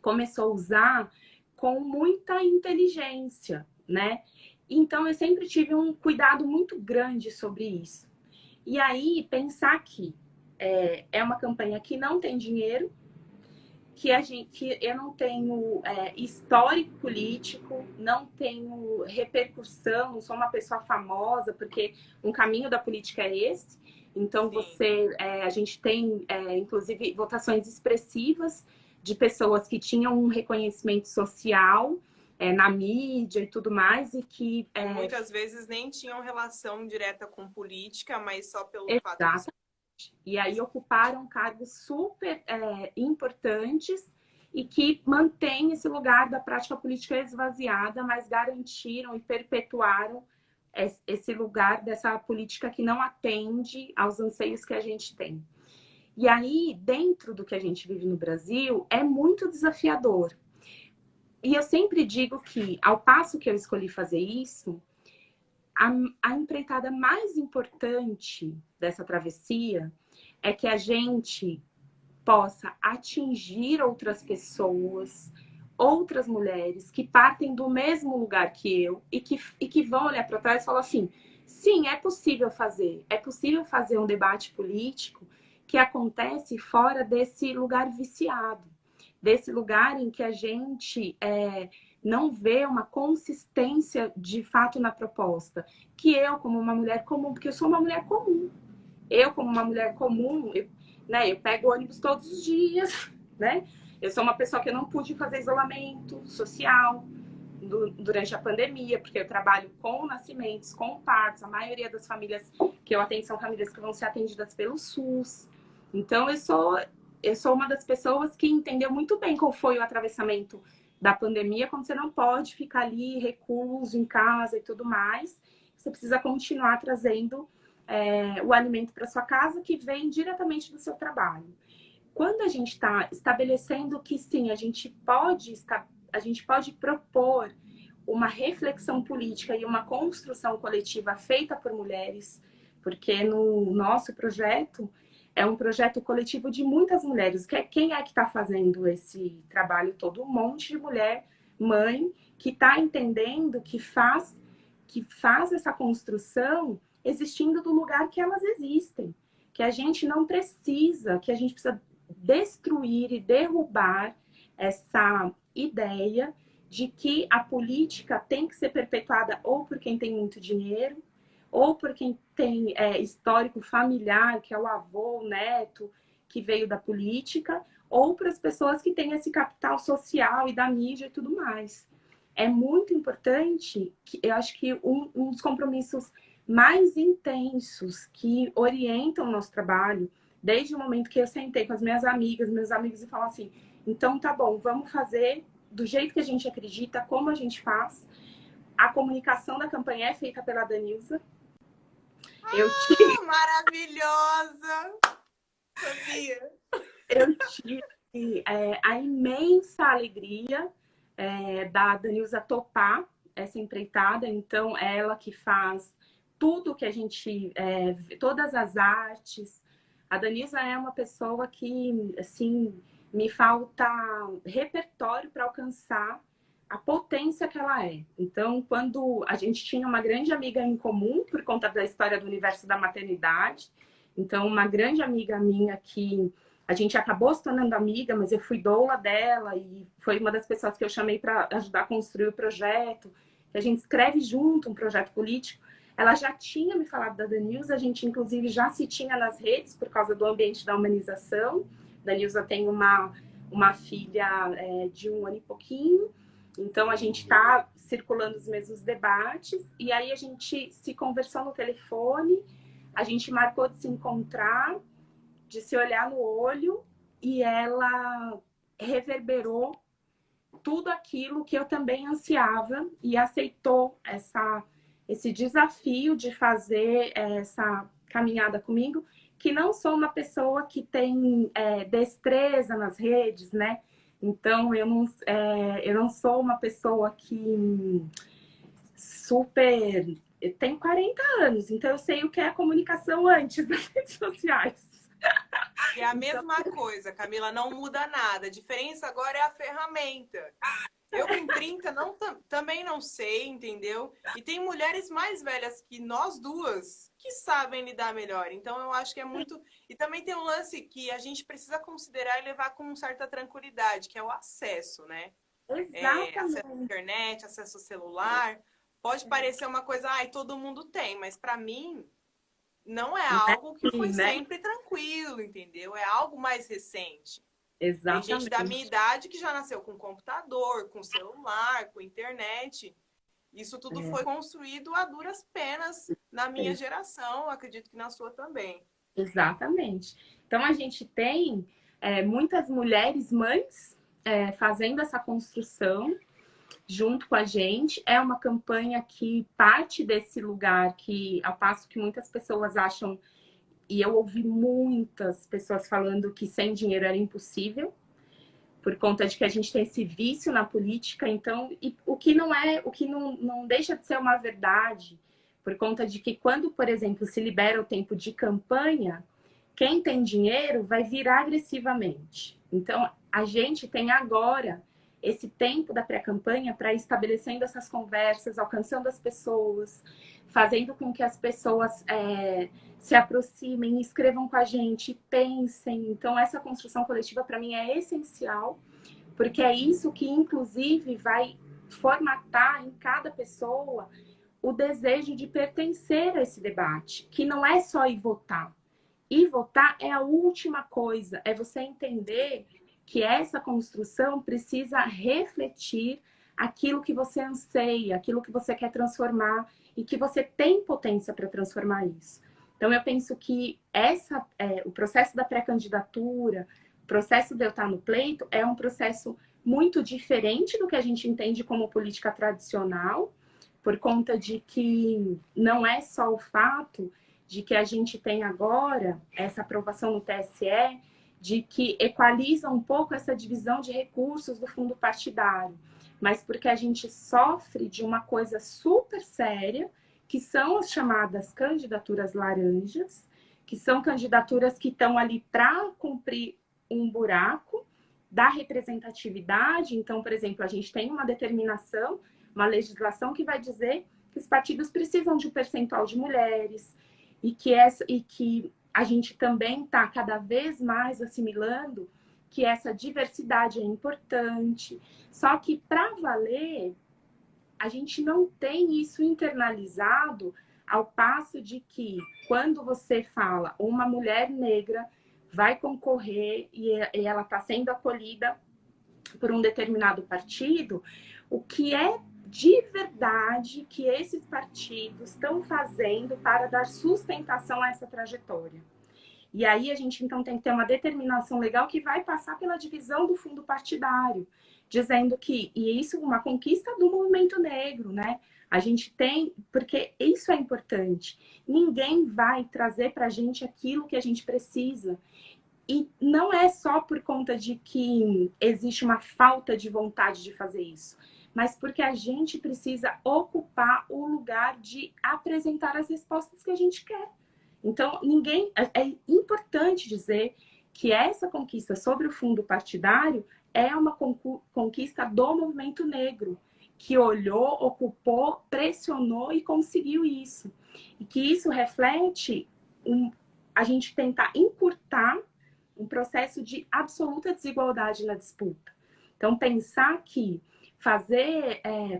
começou a usar com muita inteligência, né? Então, eu sempre tive um cuidado muito grande sobre isso. E aí, pensar que é uma campanha que não tem dinheiro, que eu não tenho histórico político, não tenho repercussão, não sou uma pessoa famosa, porque um caminho da política é esse. Então, a gente tem, inclusive, votações expressivas de pessoas que tinham um reconhecimento social na mídia e tudo mais, e que... muitas vezes nem tinham relação direta com política, mas só pelo fato de... E aí ocuparam cargos super importantes e que mantêm esse lugar da prática política esvaziada, mas garantiram e perpetuaram esse lugar dessa política que não atende aos anseios que a gente tem. E aí, dentro do que a gente vive no Brasil, é muito desafiador. E eu sempre digo que, ao passo que eu escolhi fazer isso, a empreitada mais importante dessa travessia é que a gente possa atingir outras pessoas, outras mulheres que partem do mesmo lugar que eu e que vão olhar para trás e falar assim, sim, é possível fazer um debate político que acontece fora desse lugar viciado, desse lugar em que a gente não vê uma consistência de fato na proposta. Que eu, como uma mulher comum, porque eu sou uma mulher comum, eu, como uma mulher comum, eu pego ônibus todos os dias, né? Eu sou uma pessoa que eu não pude fazer isolamento social durante a pandemia, porque eu trabalho com nascimentos, com partos. A maioria das famílias que eu atendo são famílias que vão ser atendidas pelo SUS. Então, eu sou uma das pessoas que entendeu muito bem qual foi o atravessamento da pandemia, quando você não pode ficar ali recluso em casa e tudo mais. Você precisa continuar trazendo o alimento para sua casa, que vem diretamente do seu trabalho. Quando a gente está estabelecendo que sim, a gente pode propor uma reflexão política e uma construção coletiva feita por mulheres, porque no nosso projeto é um projeto coletivo de muitas mulheres. Quem é que está fazendo esse trabalho todo? Um monte de mulher, mãe, que está entendendo que faz essa construção existindo do lugar que elas existem. Que a gente não precisa, que a gente precisa destruir e derrubar essa ideia de que a política tem que ser perpetuada ou por quem tem muito dinheiro, ou por quem tem histórico familiar, que é o avô, o neto, que veio da política, ou para as pessoas que têm esse capital social e da mídia e tudo mais. É muito importante, eu acho que um dos compromissos mais intensos que orientam o nosso trabalho, desde o momento que eu sentei com as minhas amigas, meus amigos, e falo assim, então tá bom, vamos fazer do jeito que a gente acredita, como a gente faz. A comunicação da campanha é feita pela Danilza. Maravilhosa! Sabia? Eu tive a imensa alegria da Danilza topar essa empreitada. Então, ela que faz tudo que a gente... todas as artes. A Danilza é uma pessoa que, assim, me falta repertório para alcançar a potência que ela é. Então, quando a gente tinha uma grande amiga em comum, por conta da história do universo da maternidade, então, uma grande amiga minha que a gente acabou se tornando amiga, mas eu fui doula dela e foi uma das pessoas que eu chamei para ajudar a construir o projeto, que a gente escreve junto um projeto político. Ela já tinha me falado da Danilza, a gente inclusive já se tinha nas redes por causa do ambiente da humanização. Danilza tem uma filha de 1 ano e pouquinho, então a gente está circulando os mesmos debates, e aí a gente se conversou no telefone, a gente marcou de se encontrar, de se olhar no olho e ela reverberou tudo aquilo que eu também ansiava e aceitou esse desafio de fazer essa caminhada comigo, que não sou uma pessoa que tem destreza nas redes, né? Então, eu não sou uma pessoa que super... Eu tenho 40 anos, então eu sei o que é a comunicação antes das redes sociais. E é a mesma coisa, Camila, não muda nada. A diferença agora é a ferramenta. Eu com 30 também não sei, entendeu? E tem mulheres mais velhas que nós duas que sabem lidar melhor. Então eu acho que é muito... E também tem um lance que a gente precisa considerar e levar com certa tranquilidade, que é o acesso, né? Acesso à internet, acesso ao celular. Pode parecer uma coisa, ai, todo mundo tem, mas para mim não é algo que foi sempre tranquilo, entendeu? É algo mais recente. Exatamente. Tem gente da minha idade que já nasceu com computador, com celular, com internet. Isso tudo foi construído a duras penas na minha geração, acredito que na sua também. Exatamente. Então a gente tem muitas mulheres mães fazendo essa construção junto com a gente. É uma campanha que parte desse lugar que, ao passo que muitas pessoas acham, e eu ouvi muitas pessoas falando que sem dinheiro era impossível, por conta de que a gente tem esse vício na política, então, o que não deixa de ser uma verdade, por conta de que quando, por exemplo, se libera o tempo de campanha, quem tem dinheiro vai virar agressivamente. Então, a gente tem agora esse tempo da pré-campanha para ir estabelecendo essas conversas, alcançando as pessoas, fazendo com que as pessoas se aproximem, escrevam com a gente, pensem. Então, essa construção coletiva, para mim, é essencial, porque é isso que, inclusive, vai formatar em cada pessoa o desejo de pertencer a esse debate, que não é só ir votar. Ir votar é a última coisa, é você entender que essa construção precisa refletir aquilo que você anseia, aquilo que você quer transformar e que você tem potência para transformar isso. Então, eu penso que o processo da pré-candidatura, o processo de eu estar no pleito, é um processo muito diferente do que a gente entende como política tradicional, por conta de que não é só o fato de que a gente tem agora essa aprovação no TSE, de que equaliza um pouco essa divisão de recursos do fundo partidário, mas porque a gente sofre de uma coisa super séria, que são as chamadas candidaturas laranjas, que são candidaturas que estão ali para cumprir um buraco da representatividade. Então, por exemplo, a gente tem uma determinação, uma legislação que vai dizer que os partidos precisam de um percentual de mulheres e que a gente também está cada vez mais assimilando que essa diversidade é importante. Só que, para valer, a gente não tem isso internalizado, ao passo de que, quando você fala uma mulher negra vai concorrer e ela está sendo acolhida por um determinado partido, o que é de verdade que esses partidos estão fazendo para dar sustentação a essa trajetória. E aí a gente, então, tem que ter uma determinação legal que vai passar pela divisão do fundo partidário, dizendo que, e isso é uma conquista do movimento negro, né? A gente tem, porque isso é importante, ninguém vai trazer para a gente aquilo que a gente precisa. E não é só por conta de que existe uma falta de vontade de fazer isso, mas porque a gente precisa ocupar o lugar de apresentar as respostas que a gente quer. Então, é importante dizer que essa conquista sobre o fundo partidário é uma conquista do movimento negro, que olhou, ocupou, pressionou e conseguiu isso. E que isso reflete a gente tentar encurtar um processo de absoluta desigualdade na disputa. Então, pensar que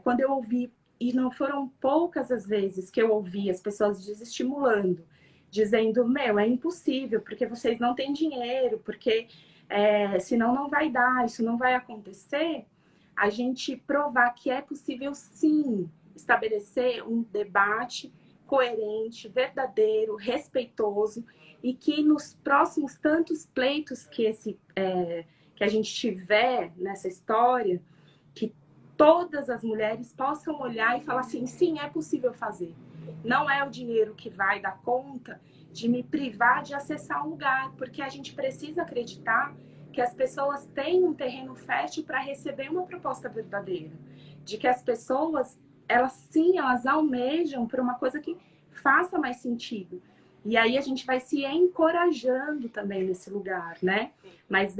quando eu ouvi, e não foram poucas as vezes que eu ouvi as pessoas desestimulando, dizendo, é impossível, porque vocês não têm dinheiro, porque senão não vai dar, isso não vai acontecer, a gente provar que é possível, sim, estabelecer um debate coerente, verdadeiro, respeitoso, e que nos próximos tantos pleitos que a gente tiver nessa história, que todas as mulheres possam olhar e falar assim, sim, é possível fazer. Não é o dinheiro que vai dar conta de me privar de acessar um lugar, porque a gente precisa acreditar que as pessoas têm um terreno fértil para receber uma proposta verdadeira, de que as pessoas, elas almejam por uma coisa que faça mais sentido. E aí a gente vai se encorajando também nesse lugar, né? Mas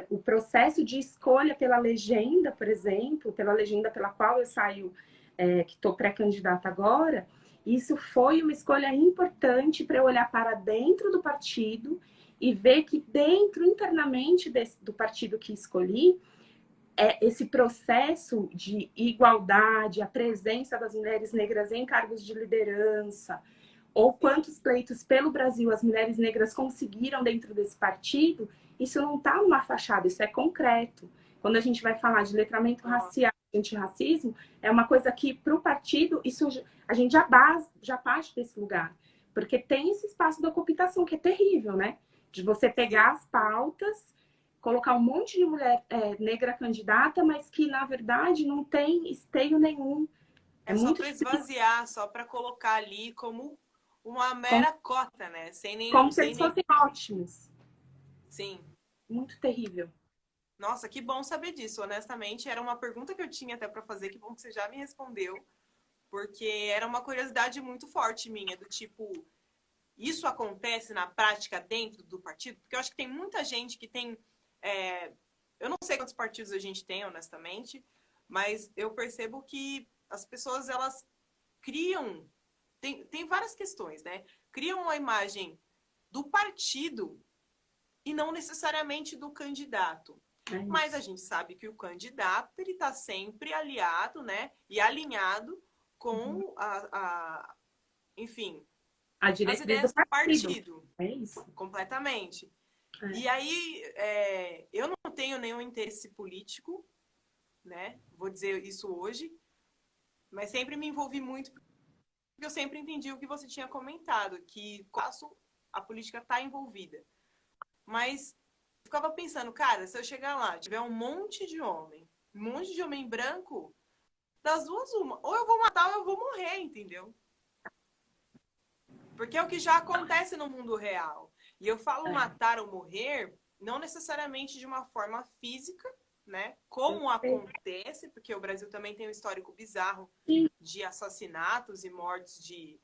o processo de escolha pela legenda, por exemplo, pela legenda pela qual eu saio, que estou pré-candidata agora, isso foi uma escolha importante para eu olhar para dentro do partido e ver que dentro, internamente do partido que escolhi, esse processo de igualdade, a presença das mulheres negras em cargos de liderança, ou quantos pleitos pelo Brasil as mulheres negras conseguiram dentro desse partido, isso não está numa fachada, isso é concreto. Quando a gente vai falar de letramento racial e antirracismo, é uma coisa que, para o partido, isso, a gente já parte desse lugar. Porque tem esse espaço da cooptação, que é terrível, né? De você pegar as pautas, colocar um monte de mulher negra candidata, mas que, na verdade, não tem esteio nenhum. É só para esvaziar, só para colocar ali como uma mera cota, né? Sem nenhum, como se eles fossem ótimos. Sim. Muito terrível. Nossa, que bom saber disso. Honestamente, era uma pergunta que eu tinha até para fazer, que bom que você já me respondeu, porque era uma curiosidade muito forte minha, do tipo, isso acontece na prática dentro do partido? Porque eu acho que tem muita gente que tem... eu não sei quantos partidos a gente tem, honestamente, mas eu percebo que as pessoas, elas criam... Tem várias questões, né? Criam uma imagem do partido e não necessariamente do candidato. Mas a gente sabe que o candidato, ele está sempre aliado, né? E alinhado com enfim, as ideias do partido. É isso. Completamente. E aí, eu não tenho nenhum interesse político, né? Vou dizer isso hoje, mas sempre me envolvi muito, porque eu sempre entendi o que você tinha comentado, que a política está envolvida. Mas eu ficava pensando, cara, se eu chegar lá, tiver um monte de homem branco, das duas uma, ou eu vou matar ou eu vou morrer, entendeu? Porque é o que já acontece no mundo real. E eu falo matar ou morrer, não necessariamente de uma forma física, né? Como acontece, porque o Brasil também tem um histórico bizarro de assassinatos e mortes de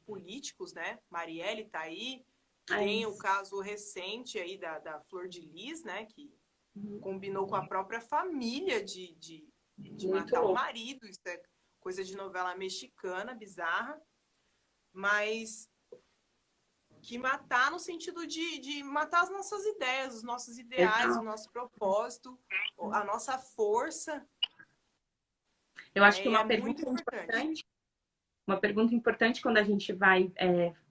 políticos, né? Marielle tá aí. Tem o caso recente aí da Flor de Lis, né? Que combinou com a própria família de matar o marido. Isso é coisa de novela mexicana, bizarra. Mas que matar no sentido de matar as nossas ideias, os nossos ideais, o nosso propósito, a nossa força. Eu acho que uma pergunta importante quando a gente vai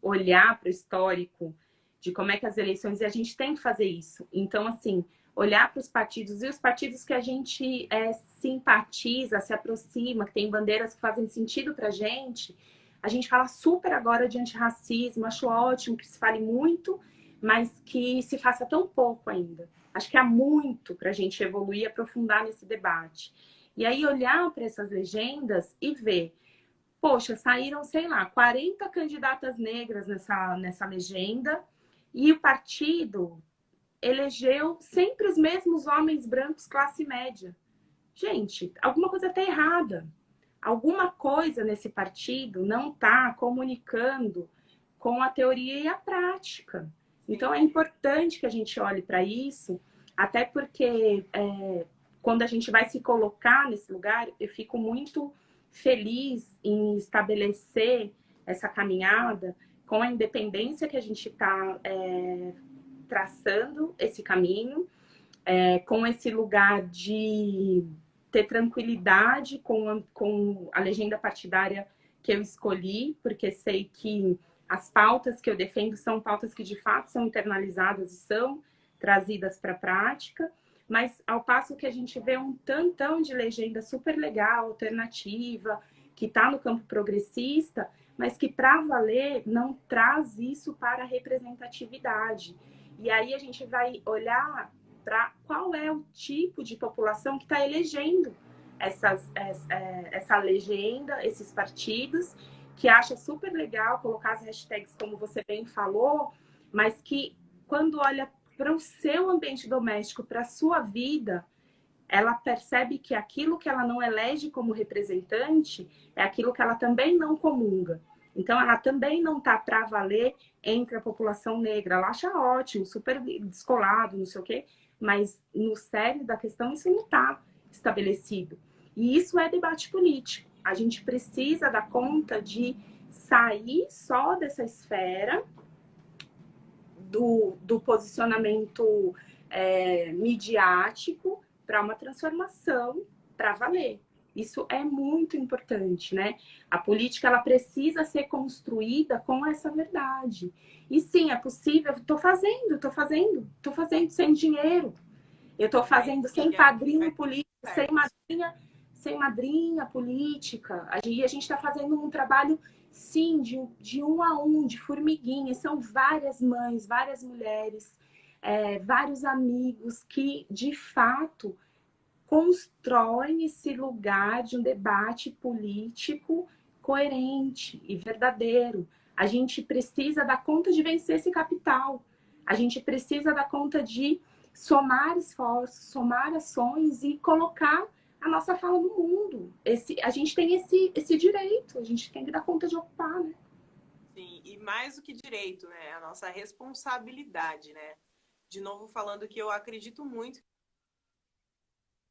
olhar para o histórico de como é que as eleições, e a gente tem que fazer isso. Então, assim, olhar para os partidos, e os partidos que a gente simpatiza, se aproxima, que tem bandeiras que fazem sentido para a gente fala super agora de antirracismo, acho ótimo que se fale muito, mas que se faça tão pouco ainda. Acho que há muito para a gente evoluir e aprofundar nesse debate. E aí olhar para essas legendas e ver, poxa, saíram, sei lá, 40 candidatas negras nessa legenda, e o partido elegeu sempre os mesmos homens brancos classe média. Gente, alguma coisa está errada. Alguma coisa nesse partido não está comunicando com a teoria e a prática. Então, é importante que a gente olhe para isso, até porque quando a gente vai se colocar nesse lugar, eu fico muito feliz em estabelecer essa caminhada com a independência que a gente está traçando esse caminho, com esse lugar de ter tranquilidade com a legenda partidária que eu escolhi, porque sei que as pautas que eu defendo são pautas que de fato são internalizadas e são trazidas para a prática, mas ao passo que a gente vê um tantão de legenda super legal, alternativa, que está no campo progressista, mas que, para valer, não traz isso para a representatividade. E aí a gente vai olhar para qual é o tipo de população que está elegendo essa legenda, esses partidos, que acha super legal colocar as hashtags, como você bem falou, mas que, quando olha para o seu ambiente doméstico, para a sua vida, ela percebe que aquilo que ela não elege como representante é aquilo que ela também não comunga. Então, ela também não está para valer entre a população negra. Ela acha ótimo, super descolado, não sei o quê, mas no cerne da questão isso não está estabelecido. E isso é debate político. A gente precisa dar conta de sair só dessa esfera do posicionamento midiático para uma transformação para valer. Isso é muito importante, né? A política, ela precisa ser construída com essa verdade. E sim, é possível. Estou fazendo sem dinheiro. Eu estou fazendo sem padrinho político, sem madrinha política. E a gente está fazendo um trabalho, sim, de um a um, de formiguinha. São várias mães, várias mulheres, vários amigos que, de fato, constroem esse lugar de um debate político coerente e verdadeiro. A gente precisa dar conta de vencer esse capital. A gente precisa dar conta de somar esforços, somar ações e colocar a nossa fala no mundo. A gente tem esse direito, a gente tem que dar conta de ocupar, né? Sim, e mais do que direito, né? A nossa responsabilidade, né? De novo falando que eu acredito muito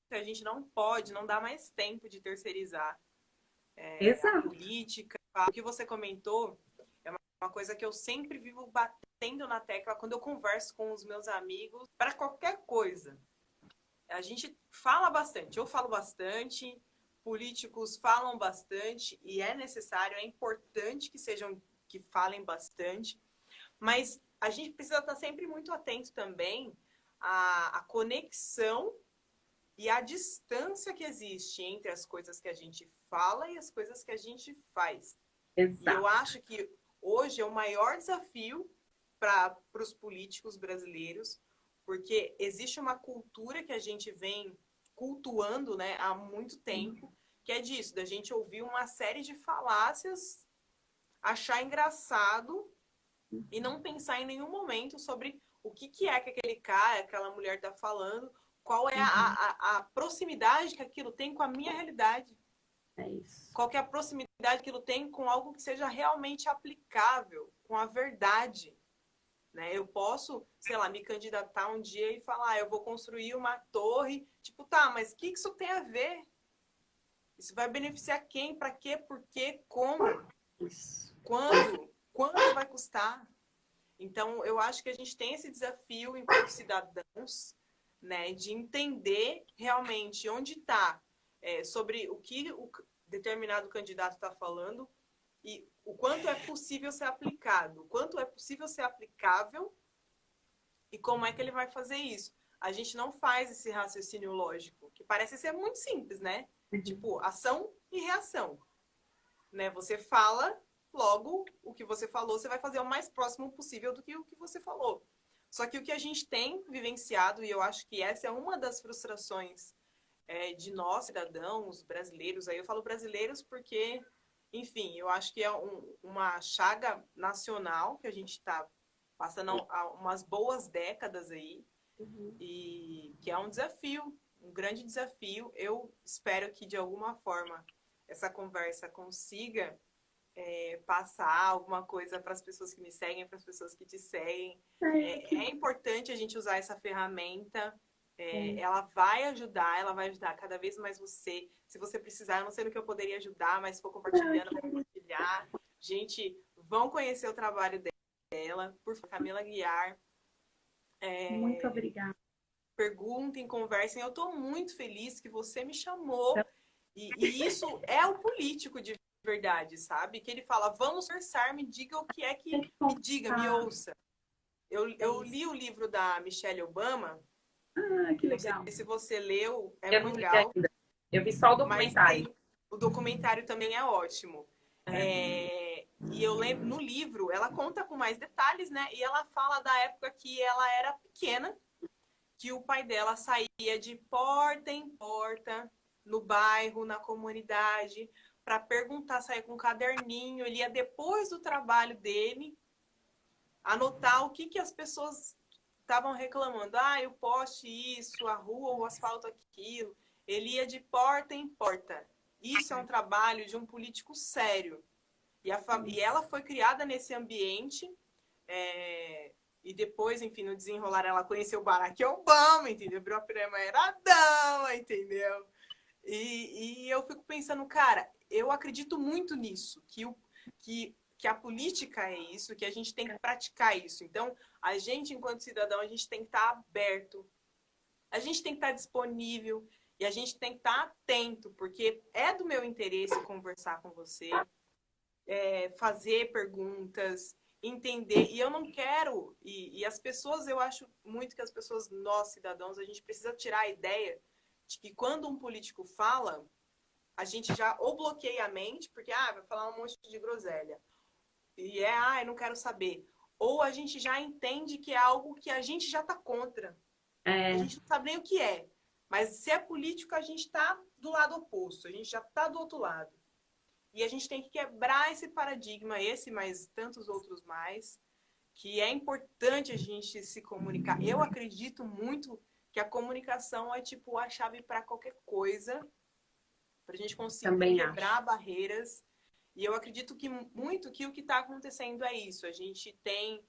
que a gente não dá mais tempo de terceirizar a política. O que você comentou é uma coisa que eu sempre vivo batendo na tecla quando eu converso com os meus amigos para qualquer coisa. A gente fala bastante, eu falo bastante, políticos falam bastante e é necessário, é importante que falem bastante, mas a gente precisa estar sempre muito atento também à conexão e a distância que existe entre as coisas que a gente fala e as coisas que a gente faz. Exato. E eu acho que hoje é o maior desafio para os políticos brasileiros, porque existe uma cultura que a gente vem cultuando, né, há muito tempo, que é disso, da gente ouvir uma série de falácias, achar engraçado e não pensar em nenhum momento sobre o que é que aquele cara, aquela mulher está falando, qual é a proximidade que aquilo tem com a minha realidade. É isso. Qual que é a proximidade que aquilo tem com algo que seja realmente aplicável, com a verdade. Né? Eu posso, sei lá, me candidatar um dia e falar, eu vou construir uma torre. Tipo, tá, mas o que isso tem a ver? Isso vai beneficiar quem? Para quê? Por quê? Como? Quando? Quanto vai custar? Então, eu acho que a gente tem esse desafio enquanto cidadãos, né, de entender realmente onde está, sobre o que o determinado candidato está falando e o quanto é possível ser aplicado, o quanto é possível ser aplicável e como é que ele vai fazer isso. A gente não faz esse raciocínio lógico, que parece ser muito simples, né? Tipo, ação e reação. Né? Você fala, logo, o que você falou, você vai fazer o mais próximo possível do que o que você falou. Só que o que a gente tem vivenciado, e eu acho que essa é uma das frustrações de nós, cidadãos brasileiros, aí eu falo brasileiros porque, enfim, eu acho que é uma chaga nacional que a gente está passando há umas boas décadas aí, e que é um desafio, um grande desafio. Eu espero que, de alguma forma, essa conversa consiga passar alguma coisa para as pessoas que me seguem, para as pessoas que te seguem. É importante a gente usar essa ferramenta. Ela vai ajudar cada vez mais você. Se você precisar, eu não sei no que eu poderia ajudar, mas se for compartilhando, eu vou compartilhar. Gente, vão conhecer o trabalho dela, por favor, Camila Guiar. Muito obrigada. Perguntem, conversem. Eu estou muito feliz que você me chamou. E isso é o político de verdade, sabe? Que ele fala, vamos conversar, me diga o que é que... Me diga, me ouça. Eu li o livro da Michelle Obama. Ah, que legal. Não sei se você leu, é muito legal. Eu vi só o documentário. O documentário também é ótimo. E eu lembro, no livro, ela conta com mais detalhes, né? E ela fala da época que ela era pequena, que o pai dela saía de porta em porta, no bairro, na comunidade, para perguntar, saía com um caderninho, ele ia depois do trabalho dele, anotar o que as pessoas estavam reclamando. Ah, o poste isso, a rua, o asfalto aquilo. Ele ia de porta em porta. Isso é um trabalho de um político sério. E ela foi criada nesse ambiente. E depois, enfim, no desenrolar, ela conheceu o Barack Obama, entendeu? Virou a primeira-dama, entendeu? E eu fico pensando, cara, eu acredito muito nisso, que a política é isso, que a gente tem que praticar isso. Então, a gente, enquanto cidadão, a gente tem que estar aberto, a gente tem que estar disponível e a gente tem que estar atento, porque é do meu interesse conversar com você, fazer perguntas, entender. E eu não quero... E as pessoas, eu acho muito que as pessoas, nós, cidadãos, a gente precisa tirar a ideia de que quando um político fala, a gente já ou bloqueia a mente, porque vai falar um monte de groselha. E eu não quero saber. Ou a gente já entende que é algo que a gente já está contra. A gente não sabe nem o que é. Mas se é político, a gente está do lado oposto. A gente já está do outro lado. E a gente tem que quebrar esse paradigma, esse, mas tantos outros mais, que é importante a gente se comunicar. Eu acredito muito que a comunicação é tipo a chave para qualquer coisa, para a gente conseguir Também quebrar acho. barreiras. E eu acredito que muito que o que está acontecendo é isso. A gente tem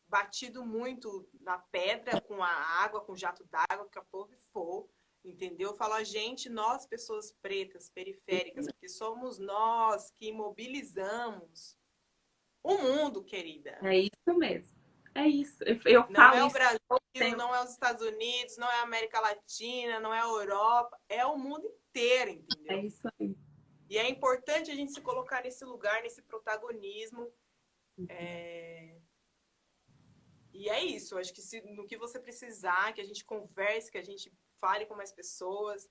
batido muito na pedra com a água, com o jato d'água, que a porra for, entendeu? Eu falo a gente, nós, pessoas pretas, periféricas, porque somos nós que mobilizamos o mundo, querida. É isso mesmo. É isso. Eu Não falo é o isso Brasil, todo tempo. não é os Estados Unidos, não é a América Latina, não é a Europa, é o mundo inteiro, É entendeu? isso aí. E é importante a gente se colocar nesse lugar, nesse protagonismo. E é isso, acho que no que você precisar, que a gente converse, que a gente fale com mais pessoas.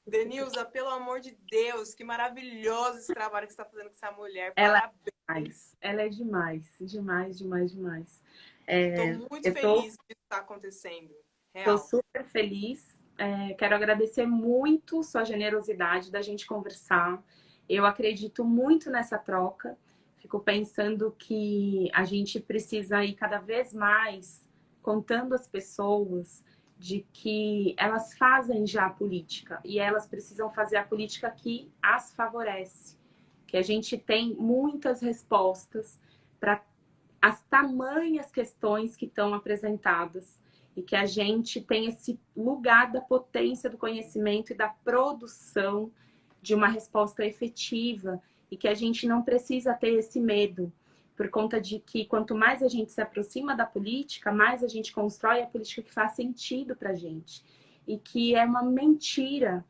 Denilza, pelo amor de Deus, que maravilhoso esse trabalho que você está fazendo com essa mulher. Ela é Parabéns. demais. Ela é demais. Demais, demais, demais. Estou muito Eu tô feliz que isso está acontecendo. Tô Real. super feliz. Quero agradecer muito sua generosidade da gente conversar. Eu acredito muito nessa troca. Fico pensando que a gente precisa ir cada vez mais contando às pessoas de que elas fazem já a política e elas precisam fazer a política que as favorece. Que a gente tem muitas respostas para as tamanhas questões que estão apresentadas e que a gente tem esse lugar da potência do conhecimento e da produção de uma resposta efetiva e que a gente não precisa ter esse medo, por conta de que quanto mais a gente se aproxima da política, mais a gente constrói a política que faz sentido para a gente. E que é uma mentira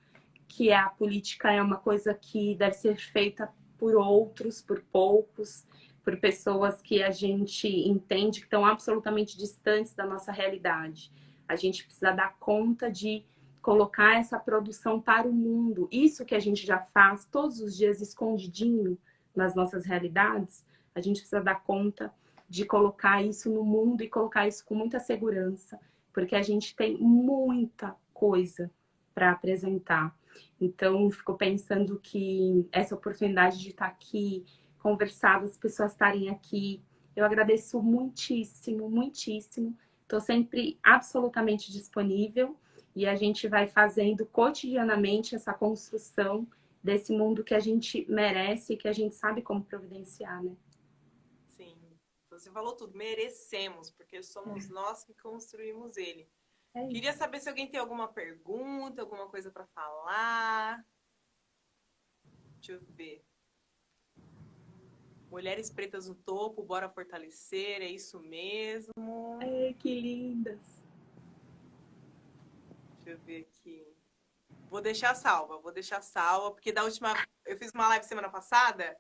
que a política é uma coisa que deve ser feita por outros, por poucos, por pessoas que a gente entende que estão absolutamente distantes da nossa realidade. A gente precisa dar conta de colocar essa produção para o mundo. Isso que a gente já faz todos os dias escondidinho nas nossas realidades, a gente precisa dar conta de colocar isso no mundo e colocar isso com muita segurança, porque a gente tem muita coisa para apresentar. Então, fico pensando que essa oportunidade de estar aqui, conversar, as pessoas estarem aqui, eu agradeço muitíssimo, muitíssimo. Estou sempre absolutamente disponível e a gente vai fazendo cotidianamente essa construção desse mundo que a gente merece e que a gente sabe como providenciar, né? Sim, você falou tudo. Merecemos, porque somos nós que construímos ele. Queria saber se alguém tem alguma pergunta, alguma coisa para falar. Deixa eu ver. Mulheres pretas no topo, bora fortalecer, é isso mesmo. Ai, que lindas. Deixa eu ver aqui. Vou deixar salva, porque da última. Eu fiz uma live semana passada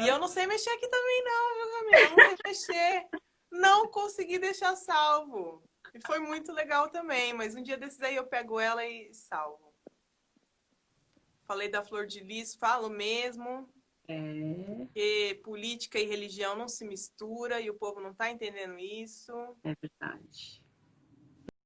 e eu não sei mexer aqui também, não, viu, Camila? Eu não sei mexer. Não consegui deixar salvo. E foi muito legal também, mas um dia desses aí eu pego ela e salvo. falei da Flor de Lis, falo mesmo. Que política e religião não se mistura e o povo não está entendendo isso. É verdade.